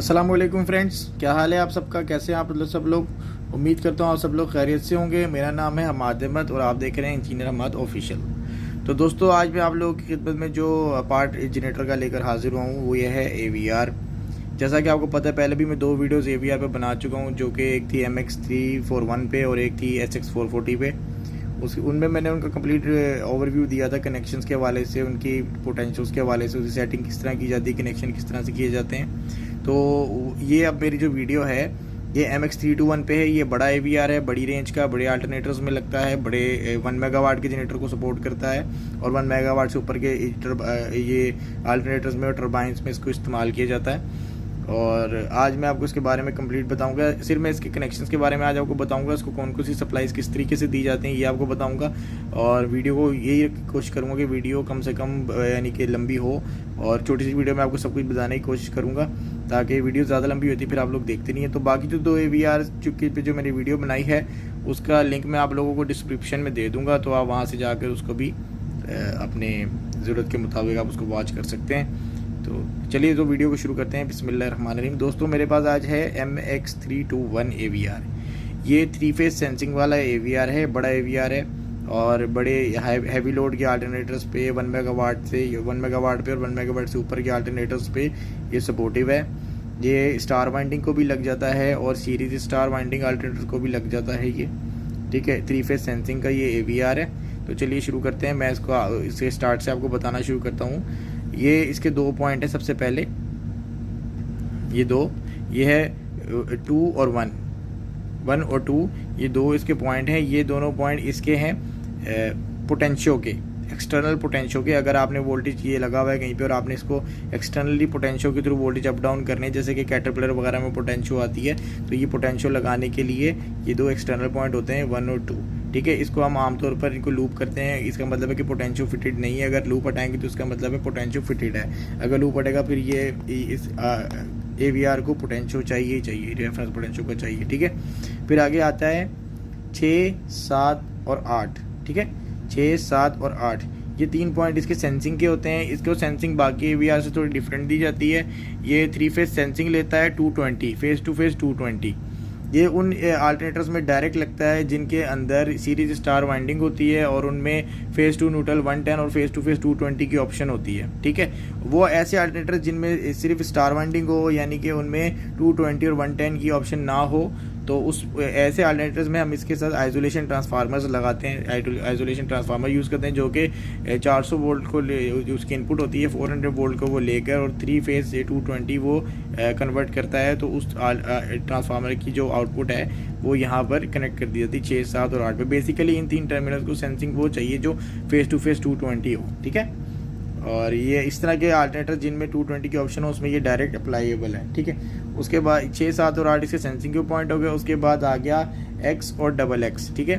अस्सलाम वालेकुम फ्रेंड्स, क्या हाल है आप सबका। कैसे हैं आप सब लोग। उम्मीद करता हूँ आप सब लोग खैरियत से होंगे। मेरा नाम है हमाद अहमद और आप देख रहे हैं इंजीनियर हमाद ऑफिशियल। तो दोस्तों, आज मैं आप लोगों की खिदमत में जो पार्ट जनरेटर का लेकर हाजिर हुआ हूँ वो ये है AVR। जैसा कि आपको पता है, पहले भी मैं 2 वीडियोस AVR पे बना चुका हूँ, जो कि एक थी MX341 पे और एक थी SX440 पे। उनमें मैंने उनका कंप्लीट ओवरव्यू दिया था कनेक्शंस के हवाले से, उनकी पोटेंशियल्स के हवाले से, उसकी सेटिंग किस तरह की जाती है, कनेक्शन किस तरह से किए जाते हैं। तो ये अब मेरी जो वीडियो है ये MX321 पे है। ये बड़ा AVR है, बड़ी रेंज का, बड़े अल्टरनेटर्स में लगता है, बड़े 1 मेगावाट के जनरेटर को सपोर्ट करता है और 1 मेगावाट से ऊपर के ये अल्टरनेटर्स में और टर्बाइंस में इसको इस्तेमाल किया जाता है। और आज मैं आपको इसके बारे में कंप्लीट बताऊंगा। सिर्फ मैं इसके कनेक्शंस के बारे में आज आपको बताऊंगा, इसको कौन कौन सी सप्लाईज किस तरीके से दी जाती हैं ये आपको बताऊंगा। और वीडियो को यही कोशिश करूंगा कि वीडियो कम से कम यानी कि लंबी हो, और छोटी सी वीडियो में आपको सब कुछ बताने की कोशिश करूंगा, ताकि वीडियो ज़्यादा लंबी होती है फिर आप लोग देखते नहीं है। तो बाकी जो 2 AVR पे जो मैंने वीडियो बनाई है उसका लिंक मैं आप लोगों को डिस्क्रिप्शन में दे दूँगा, तो आप वहाँ से जाकर उसको भी अपने ज़रूरत के मुताबिक आप उसको वॉच कर सकते हैं। तो चलिए तो वीडियो को शुरू करते हैं। बिस्मिल्लाहिर्रहमानिर्रहीम। दोस्तों, मेरे पास आज है MX321 AVR। ये 3 फेज सेंसिंग वाला AVR है, बड़ा AVR है और बड़े हैवी लोड के अल्टरनेटर्स पे 1 मेगावाट पे और 1 मेगावाट से ऊपर के अल्टरनेटर्स पे ये सपोर्टिव है। ये स्टार वाइंडिंग को भी लग जाता है और सीरीज स्टार वाइंडिंग अल्टरनेटर्स को भी लग जाता है ये, ठीक है। 3 फेज सेंसिंग का ये AVR है। तो चलिए शुरू करते हैं। मैं इसको इसके स्टार्ट से आपको बताना शुरू करता हूँ। ये इसके 2 पॉइंट है। सबसे पहले ये है 2 और 1 और 2, ये 2 इसके पॉइंट हैं। ये दोनों पॉइंट इसके हैं पोटेंशियो के, एक्सटर्नल पोटेंशियो के। अगर आपने वोल्टेज ये लगा हुआ है कहीं पे और आपने इसको एक्सटर्नली पोटेंशियो के थ्रू वोल्टेज अप डाउन करने, जैसे कि कैटरपिलर वगैरह में पोटेंशियो आती है, तो ये पोटेंशियो लगाने के लिए ये 2 एक्सटर्नल पॉइंट होते हैं, 1 और 2, ठीक है। इसको हम आमतौर पर इनको लूप करते हैं। इसका मतलब है कि पोटेंशियो फिटेड नहीं है। अगर लूप हटाएंगे तो इसका मतलब है पोटेंशियो फिटेड है। अगर लूप हटेगा फिर ये इस AVR को पोटेंशियो चाहिए, रेफरेंस पोटेंशियो को चाहिए, ठीक है। फिर आगे आता है 6, 7 और 8, ठीक है। 6, 7 और 8 ये 3 पॉइंट इसके सेंसिंग के होते हैं। इसको सेंसिंग बाकी AVR से थोड़ी डिफरेंट दी जाती है। ये 3 फेज सेंसिंग लेता है 220, फेज टू फेज 220। ये उन अल्टरनेटर्स में डायरेक्ट लगता है जिनके अंदर सीरीज स्टार वाइंडिंग होती है और उनमें फेज टू न्यूट्रल 110 और फेज टू फेज 220 की ऑप्शन होती है, ठीक है। वो ऐसे अल्टरनेटर जिनमें सिर्फ स्टार वाइंडिंग हो, यानी कि उनमें 220 और 110 की ऑप्शन ना हो, तो उस ऐसे अल्टरनेटर्स में हम इसके साथ आइसोलेशन ट्रांसफार्मर्स लगाते हैं। आइसोलेशन ट्रांसफार्मर यूज़ करते हैं जो कि 400 वोल्ट को उसकी इनपुट होती है, 400 वोल्ट को वो लेकर और 3 फेज 220 वो कन्वर्ट करता है। तो उस ट्रांसफार्मर की जो आउटपुट है वो यहाँ पर कनेक्ट कर दी जाती है 6, 7 और 8 पे। बेसिकली इन 3 टर्मिनल्स को सेंसिंग वो चाहिए जो फेज टू फेज 220 हो, ठीक है। और ये इस तरह के अल्टरनेटर जिनमें 220 की ऑप्शन हो उसमें ये डायरेक्ट अप्लाईएबल है, ठीक है। उसके बाद 6, 7 और 8 इसके सेंसिंग के पॉइंट हो गए। उसके बाद आ गया X और XX, ठीक है।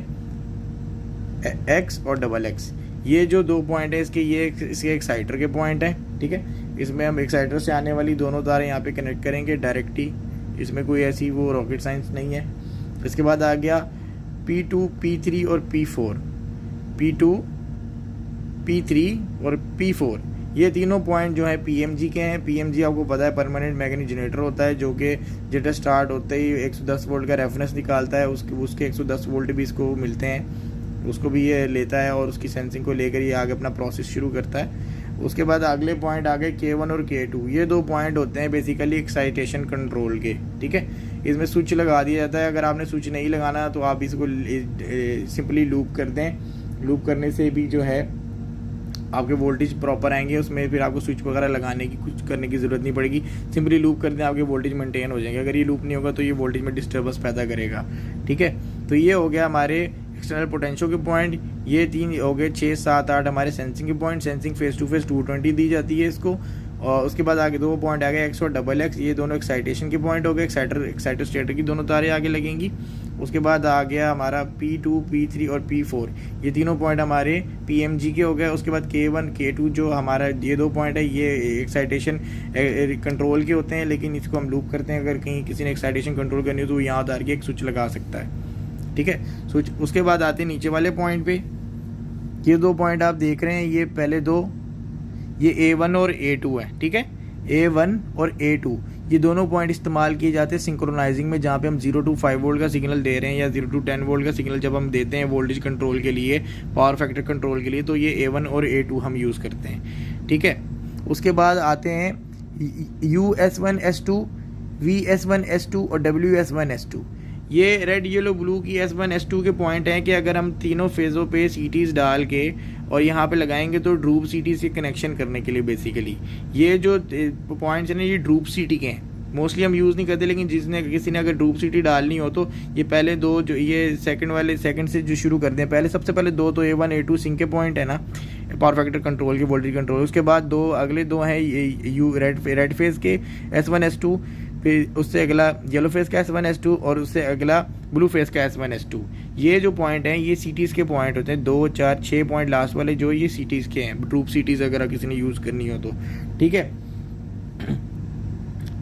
X और XX ये जो 2 पॉइंट है इसके, ये इसके एक्साइटर के पॉइंट है, ठीक है। इसमें हम एक्साइटर से आने वाली दोनों तारें यहाँ पे कनेक्ट करेंगे डायरेक्ट ही, इसमें कोई ऐसी वो रॉकेट साइंस नहीं है। इसके बाद आ गया P2, P3 और P4, P2, P3 और P4 ये तीनों पॉइंट जो है PMG के हैं। PMG आपको पता है परमानेंट मैग्नेटिक जनरेटर होता है, जो कि जनरेटर स्टार्ट होते ही 110 वोल्ट का रेफरेंस निकालता है। उसके 110 वोल्ट भी इसको मिलते हैं, उसको भी ये लेता है और उसकी सेंसिंग को लेकर ये आगे अपना प्रोसेस शुरू करता है। उसके बाद अगले पॉइंट आ गए K1 और K2। ये 2 पॉइंट होते हैं बेसिकली एक्साइटेशन कंट्रोल के, ठीक है। इसमें स्विच लगा दिया जाता है। अगर आपने स्विच नहीं लगाना तो आप इसको सिंपली लूप कर दें। लूप करने से भी जो है आपके वोल्टेज प्रॉपर आएंगे, उसमें फिर आपको स्विच वगैरह लगाने की कुछ करने की ज़रूरत नहीं पड़ेगी। सिंपली लूप कर दें, आपके वोल्टेज मेंटेन हो जाएंगे। अगर ये लूप नहीं होगा तो ये वोल्टेज में डिस्टर्बेंस पैदा करेगा, ठीक है। तो ये हो गया हमारे एक्सटर्नल पोटेंशियो के पॉइंट। ये 3 हो गए 6, 7, 8 हमारे सेंसिंग के point. Sensing phase two phase 220 दी जाती है इसको। और उसके बाद आगे 2 पॉइंट आ गए X और XX, ये दोनों एक्साइटेशन के पॉइंट हो गए। एक्साइटर स्टेटर की दोनों तारें आगे लगेंगी। उसके बाद आ गया हमारा P2, P3 और P4 ये तीनों पॉइंट हमारे PMG के हो गए। उसके बाद K1, K2 जो हमारा ये 2 पॉइंट है ये एक्साइटेशन कंट्रोल के होते हैं, लेकिन इसको हम लूप करते हैं। अगर कहीं किसी ने एक्साइटेशन कंट्रोल करनी हो तो यहाँ उतार के एक स्विच लगा सकता है, ठीक है, स्विच। उसके बाद आते हैं नीचे वाले पॉइंट पे। ये 2 पॉइंट आप देख रहे हैं, ये पहले 2 ये A1 और A2 है, ठीक है। A1 और A2 ये दोनों पॉइंट इस्तेमाल किए जाते हैं सिंक्रोनाइजिंग में, जहाँ पे हम 0 to 5 वोल्ट का सिग्नल दे रहे हैं या 0 to 10 वोल्ट का सिग्नल जब हम देते हैं वोल्टेज कंट्रोल के लिए, पावर फैक्टर कंट्रोल के लिए, तो ये A1 और A2 हम यूज़ करते हैं। ठीक है, उसके बाद आते हैं US1S2, VS1S2 और WS1S2। ये रेड येलो ब्लू की S1 S2 के पॉइंट हैं कि अगर हम तीनों फेज़ों पे सीटीज़ डाल के और यहाँ पे लगाएंगे तो ड्रूप सीटी से कनेक्शन करने के लिए बेसिकली ये जो पॉइंट्स हैं ना ये ड्रूप सीटी के हैं। मोस्टली हम यूज़ नहीं करते, लेकिन किसी ने अगर ड्रूप सीटी डालनी हो तो ये पहले दो जो ये सेकंड से जो शुरू करते हैं, पहले सबसे पहले दो तो A1 A2 सिंक के पॉइंट है ना पावर फैक्टर कंट्रोल के, वोल्टेज कंट्रोल। उसके बाद अगले दो हैं रेड फेज़ के S1 S2, फिर उससे अगला येलो फेस का S1 S2 और उससे अगला ब्लू फेस का S1 S2। ये जो पॉइंट हैं ये सीटीज़ के पॉइंट होते हैं, 2 4 6 पॉइंट लास्ट वाले जो ये सीटीज़ के हैं, ड्रूप सीटीज़ अगर किसी ने यूज़ करनी हो तो। ठीक है,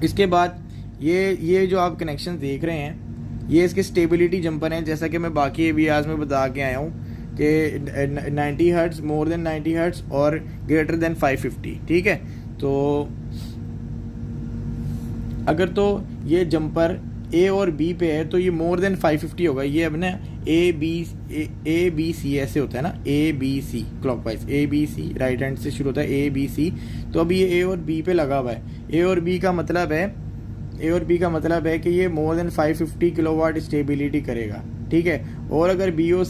इसके बाद ये जो आप कनेक्शन देख रहे हैं ये इसके स्टेबिलिटी जंपर हैं, जैसा कि मैं बाकी AVRs में बता के आया हूँ कि 90 हर्ट्ज़, मोर देन 90 हर्ट्ज़ और ग्रेटर देन 550। ठीक है, तो अगर तो ये जंपर A और B पे है तो ये मोर देन 550 होगा। ये अब ना A B C ऐसे होता है ना, A B C clockwise, A B C right hand से शुरू होता है A B C। तो अब ये A और B पे लगा हुआ है। A और B का मतलब है कि ये मोर देन 550 किलोवाट स्टेबिलिटी करेगा। ठीक है, और अगर B और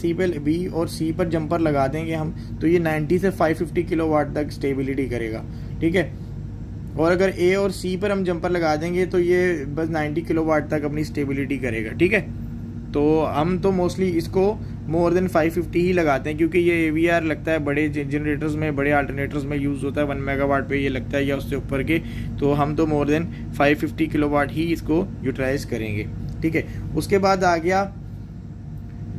C पर जंपर लगा देंगे हम तो ये 90 से 550 किलोवाट तक स्टेबिलिटी करेगा। ठीक है, और अगर A और C पर हम जंपर लगा देंगे तो ये बस 90 किलोवाट तक अपनी स्टेबिलिटी करेगा। ठीक है, तो हम तो मोस्टली इसको मोर देन 550 ही लगाते हैं क्योंकि ये AVR लगता है बड़े जनरेटर्स में, बड़े अल्टरनेटर्स में यूज़ होता है, 1 मेगावाट पे ये लगता है या उससे ऊपर के, तो हम तो मोर देन 550 किलोवाट ही इसको यूटिलाइज करेंगे। ठीक है, उसके बाद आ गया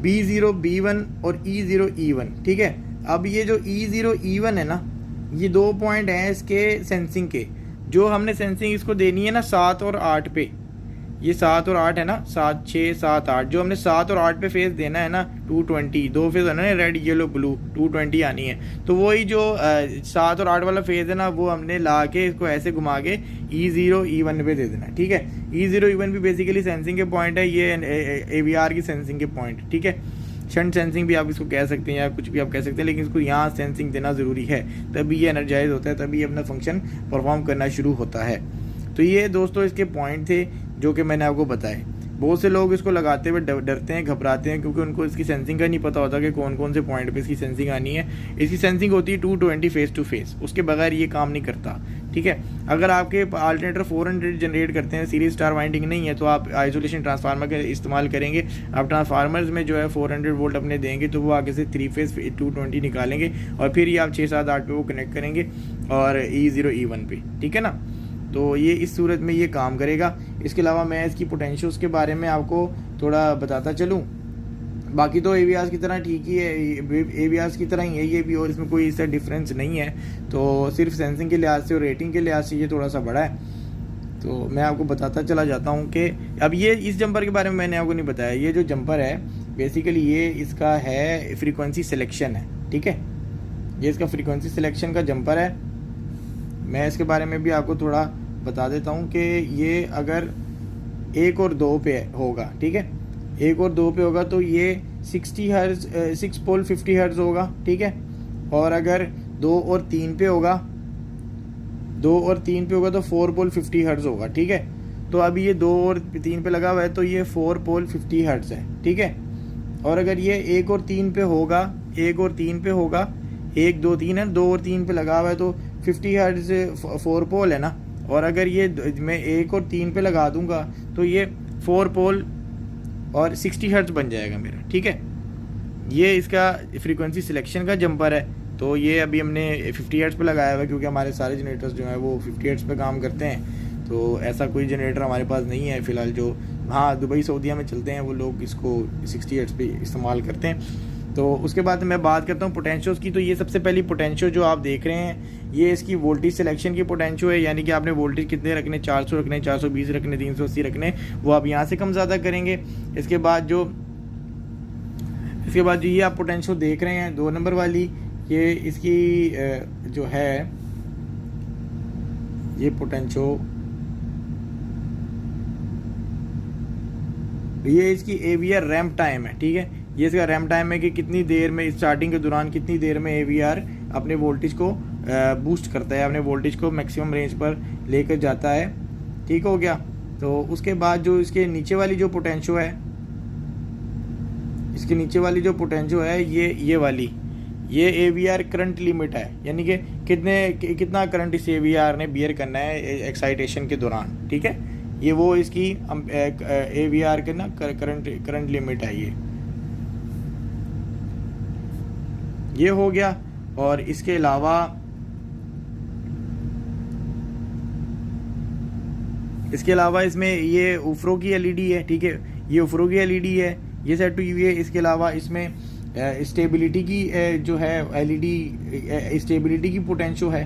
B0 B1 और E0 E1। ठीक है, अब ये जो E0 E1 है ना, ये 2 पॉइंट हैं इसके सेंसिंग के, जो हमने सेंसिंग इसको देनी है ना 7 और 8 पे। ये 7 और 8 है ना, 7 6 7 8, जो हमने 7 और 8 पे फेज देना है ना 220, 2 फेज है ना रेड येलो ब्लू, 220 आनी है। तो वही जो 7 और 8 वाला फेज है ना वो हमने ला के इसको ऐसे घुमा के E0 E1 पे दे देना है। ठीक है, E0 E1 भी बेसिकली सेंसिंग के पॉइंट है, ये AVR की सेंसिंग के पॉइंट। ठीक है, शंट सेंसिंग भी आप इसको कह सकते हैं या कुछ भी आप कह सकते हैं, लेकिन इसको यहाँ सेंसिंग देना ज़रूरी है, तभी ये एनर्जाइज होता है, तभी अपना फंक्शन परफॉर्म करना शुरू होता है। तो ये दोस्तों इसके पॉइंट थे जो कि मैंने आपको बताए। बहुत से लोग इसको लगाते हुए डरते हैं, घबराते हैं, क्योंकि उनको इसकी सेंसिंग का नहीं पता होता कि कौन कौन से पॉइंट पे इसकी सेंसिंग आनी है। इसकी सेंसिंग होती है 220 फेस टू फेस, उसके बगैर ये काम नहीं करता। ठीक है, अगर आपके अल्टरनेटर 400 जनरेट करते हैं, सीरीज स्टार वाइंडिंग नहीं है, तो आप आइसोलेशन ट्रांसफार्मर का इस्तेमाल करेंगे। आप ट्रांसफार्मर्स में जो है 400 वोल्ट अपने देंगे तो वो आगे से 3 फेस 220 निकालेंगे और फिर ये आप 6 7 8 पे वो कनेक्ट करेंगे और E0 E1 पे। ठीक है ना, तो ये इस सूरत में ये काम करेगा। इसके अलावा मैं इसकी पोटेंशियल्स के बारे में आपको थोड़ा बताता चलूँ। बाकी तो AVRs की तरह ठीक ही है, AVRs की तरह ही है ये भी, और इसमें कोई इससे डिफरेंस नहीं है। तो सिर्फ सेंसिंग के लिहाज से और रेटिंग के लिहाज से ये थोड़ा सा बड़ा है। तो मैं आपको बताता चला जाता हूँ कि अब ये इस जंपर के बारे में मैंने आपको नहीं बताया। ये जो जंपर है बेसिकली ये इसका है फ्रीक्वेंसी सिलेक्शन है। ठीक है, ये इसका फ्रीक्वेंसी सिलेक्शन का जंपर है। मैं इसके बारे में भी आपको थोड़ा बता देता हूँ कि ये अगर 1 और 2 पे होगा, ठीक है, 1 और 2 पे होगा तो ये 60 हर्ट्ज 6 पोल 50 हर्ट्ज होगा। ठीक है, और अगर 2 और 3 पे होगा, 2 और 3 पे होगा तो 4 पोल 50 हर्ट्ज होगा। ठीक है, तो अभी ये 2 और 3 पे लगा हुआ है तो ये 4 पोल 50 हर्ट्ज है। ठीक है, और अगर ये 1 और 3 पे होगा, 1 और 3 पे होगा, 1 2 3 है, 2 और 3 पे लगा हुआ है तो 50 हर्ट्ज 4 पोल है ना, और अगर ये मैं 1 और 3 पे लगा दूंगा तो ये 4 पोल और 60 हर्ट्ज बन जाएगा मेरा। ठीक है, ये इसका फ्रीक्वेंसी सिलेक्शन का जंपर है। तो ये अभी हमने 50 हर्ट्ज पे लगाया हुआ है क्योंकि हमारे सारे जनरेटर्स जो हैं वो 50 हर्ट्ज पे काम करते हैं। तो ऐसा कोई जनरेटर हमारे पास नहीं है फ़िलहाल जो, हाँ, दुबई सऊदीया में चलते हैं वो लोग इसको 60 हर्ट्ज पे इस्तेमाल करते हैं। तो उसके बाद मैं बात करता हूँ पोटेंशियोज की। तो ये सबसे पहली पोटेंशियो जो आप देख रहे हैं ये इसकी वोल्टेज सिलेक्शन की पोटेंशियो है, यानी कि आपने वोल्टेज कितने रखने, 400 रखने, 420 रखने, 380 रखने, वो आप यहाँ से कम ज़्यादा करेंगे। इसके बाद जो ये आप पोटेंशियो देख रहे हैं 2 नंबर वाली, ये इसकी जो है ये पोटेंशो, ये इसकी AVR रैम्प टाइम है, ठीक है। ये इसका रैम्प टाइम है कि कितनी देर में, स्टार्टिंग के दौरान कितनी देर में AVR अपने वोल्टेज को बूस्ट करता है, अपने वोल्टेज को मैक्सिमम रेंज पर लेकर जाता है। ठीक हो गया। तो उसके बाद जो इसके नीचे वाली जो पोटेंशो है, इसके नीचे वाली जो पोटेंशो है, ये वाली, ये AVR करंट लिमिट है, यानी कि कितना करंट इस AVR ने बियर करना है एक्साइटेशन के दौरान, ठीक है। ये वो इसकी AVR के ना करंट लिमिट है ये हो गया। और इसके अलावा इसमें ये उफ्रो की LED है, ठीक है। ये उफ्रो की LED है, ये सेट हुई है। इसके अलावा इसमें स्टेबिलिटी की जो है LED स्टेबिलिटी की पोटेंशो है,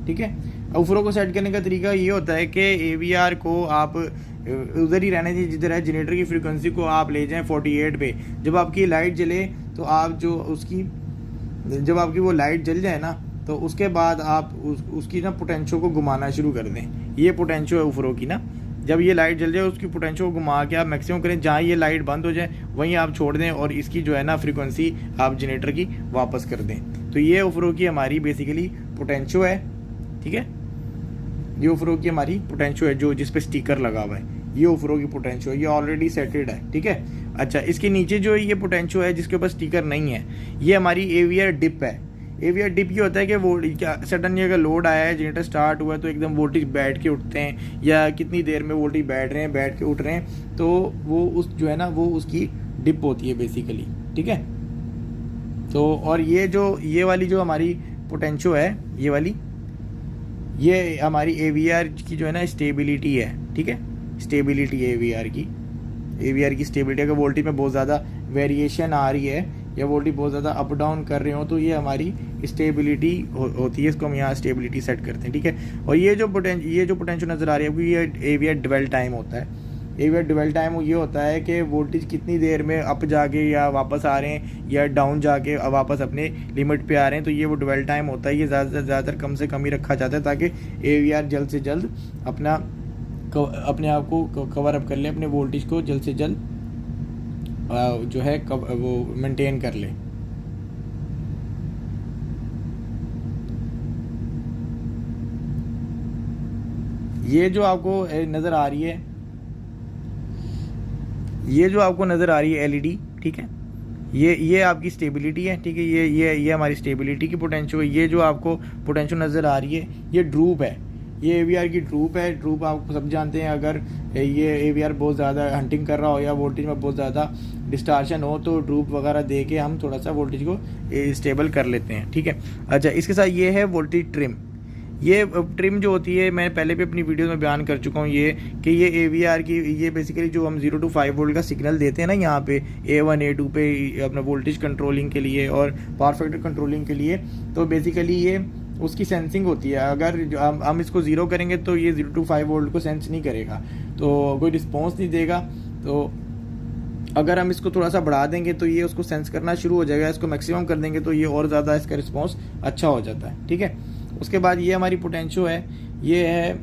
ठीक है। उफ्रो को सेट करने का तरीका ये होता है कि AVR को आप उधर ही रहने दीजिए जिधर है, जनरेटर की फ्रीक्वेंसी को आप ले जाएं 48 पे। जब आपकी लाइट जले तो आप जब आपकी वो लाइट जल जाए ना, तो उसके बाद आप उसकी ना पोटेंशो को घुमाना शुरू कर दें। ये पोटेंशो है उफ्रो की ना, जब ये लाइट जल जाए उसकी पोटेंशो को घुमा के आप मैक्सिमम करें, जहाँ ये लाइट बंद हो जाए वहीं आप छोड़ दें और इसकी जो है ना फ्रीक्वेंसी आप जनरेटर की वापस कर दें। तो ये उफ्रो की हमारी बेसिकली पोटेंशो है, ठीक है। ये उफ्रो की हमारी पोटेंशो है जो जिस पे स्टिकर लगा हुआ है, ये उफ्रो की पोटेंशो है, ये ऑलरेडी सेटेड है, ठीक है। अच्छा, इसके नीचे जो ये पोटेंशो है जिसके ऊपर स्टिकर नहीं है, ये हमारी AVR डिप है। AVR डिप ये होता है कि वो सडनली अगर लोड आया है, जनरेटर स्टार्ट हुआ है, तो एकदम वोल्टेज बैठ के उठते हैं, या कितनी देर में वोल्टेज बैठ के उठ रहे हैं, तो वो उस जो है ना वो उसकी डिप होती है बेसिकली, ठीक है। तो और ये वाली जो हमारी पोटेंशो है, ये वाली, ये हमारी AVR की जो है ना स्टेबिलिटी है, ठीक है। स्टेबिलिटी AVR की स्टेबिलिटी, अगर वोल्टेज में बहुत ज़्यादा वेरिएशन आ रही है या वोल्टेज बहुत ज़्यादा अप डाउन कर रहे हो, तो ये हमारी स्टेबिलिटी होती है, इसको हम यहाँ स्टेबिलिटी सेट करते हैं, ठीक है। और ये जो पोटेंशियल नज़र आ रही है, ये AVR ड्वेल टाइम होता है। AVR ड्वेल टाइम ये होता है कि वोल्टेज कितनी देर में अप जाके या वापस आ रहे हैं या डाउन जाके वापस अपने लिमिट पे आ रहे हैं, तो ये वो ड्वेल टाइम होता है। ये ज़्यादातर कम से कम ही रखा जाता है ताकि AVR जल्द से जल्द अपने आप को कवर अप कर ले, अपने वोल्टेज को जल्द से जल्द जो है वो मेंटेन कर ले। ये जो आपको नज़र आ रही है, LED, ठीक है, ये आपकी स्टेबिलिटी है, ठीक है। ये हमारी स्टेबिलिटी की पोटेंशियल है। ये जो आपको पोटेंशियल नज़र आ रही है, ये ड्रूप है, ये AVR की ड्रूप है। ड्रूप आप सब जानते हैं, अगर ये AVR बहुत ज़्यादा हंटिंग कर रहा हो या वोल्टेज में बहुत ज़्यादा डिस्टार्शन हो, तो ड्रूप वगैरह दे के हम थोड़ा सा वोल्टेज को स्टेबल कर लेते हैं, ठीक है। अच्छा, इसके साथ ये है वोल्टेज ट्रिम। ये ट्रिम जो होती है, मैं पहले भी अपनी वीडियो में बयान कर चुका हूँ, ये कि ये AVR की, ये बेसिकली जो हम 0 to 5 वोल्ट का सिग्नल देते हैं ना यहाँ पे A1 A2 पे अपना वोल्टेज कंट्रोलिंग के लिए और पावर फैक्टर कंट्रोलिंग के लिए, तो बेसिकली ये उसकी सेंसिंग होती है। अगर हम इसको 0 करेंगे तो ये 0 to 5 वोल्ट को सेंस नहीं करेगा, तो कोई रिस्पॉन्स नहीं देगा। तो अगर हम इसको थोड़ा सा बढ़ा देंगे तो ये उसको सेंस करना शुरू हो जाएगा। इसको मैक्सिमम कर देंगे तो ये और ज़्यादा इसका रिस्पॉन्स अच्छा हो जाता है, ठीक है। उसके बाद ये हमारी पोटेंशियो है, ये है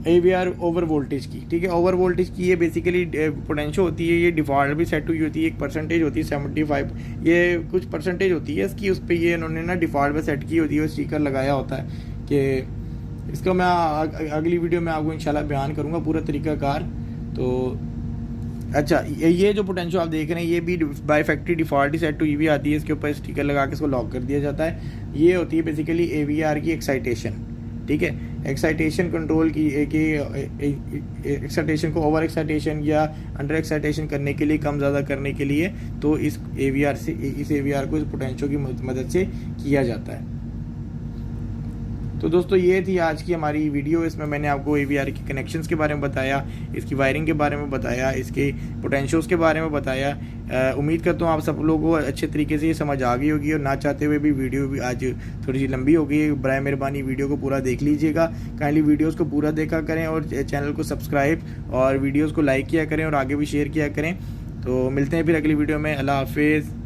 AVR ओवर वोल्टेज की, ठीक है। ओवर वोल्टेज की ये बेसिकली पोटेंशियो होती है, ये डिफ़ॉल्ट भी सेट हुई होती है, एक परसेंटेज होती है 75, ये कुछ परसेंटेज होती है इसकी, उस पर ये इन्होंने ना डिफ़ॉल्ट में सेट की होती है, स्टिकर लगाया होता है कि इसको मैं अगली वीडियो में आपको इंशाल्लाह बयान करूँगा पूरा तरीक़ाकार। तो अच्छा, ये जो पोटेंशियो आप देख रहे हैं, ये भी बाय फैक्ट्री डिफ़ॉल्ट ही सेट हुई भी आती है, इसके ऊपर स्टिकर लगा के इसको लॉक कर दिया जाता है। ये होती है बेसिकली AVR की एक्साइटेशन, ठीक है। एक्साइटेशन कंट्रोल की एक्साइटेशन को ओवर एक्साइटेशन या अंडर एक्साइटेशन करने के लिए, कम ज़्यादा करने के लिए, तो इस AVR को इस पोटेंशियो की मदद से किया जाता है। तो दोस्तों, ये थी आज की हमारी वीडियो। इसमें मैंने आपको AVR के कनेक्शंस के बारे में बताया, इसकी वायरिंग के बारे में बताया, इसके पोटेंशियल्स के बारे में बताया। उम्मीद करता हूँ आप सब लोगों को अच्छे तरीके से ये समझ आ गई होगी, और ना चाहते हुए भी वीडियो भी आज थोड़ी सी लंबी हो गई। बराए मेहरबानी वीडियो को पूरा देख लीजिएगा, काइंडली वीडियोज़ को पूरा देखा करें और चैनल को सब्सक्राइब और वीडियोज़ को लाइक किया करें और आगे भी शेयर किया करें। तो मिलते हैं फिर अगली वीडियो में। अल्लाह हाफिज़।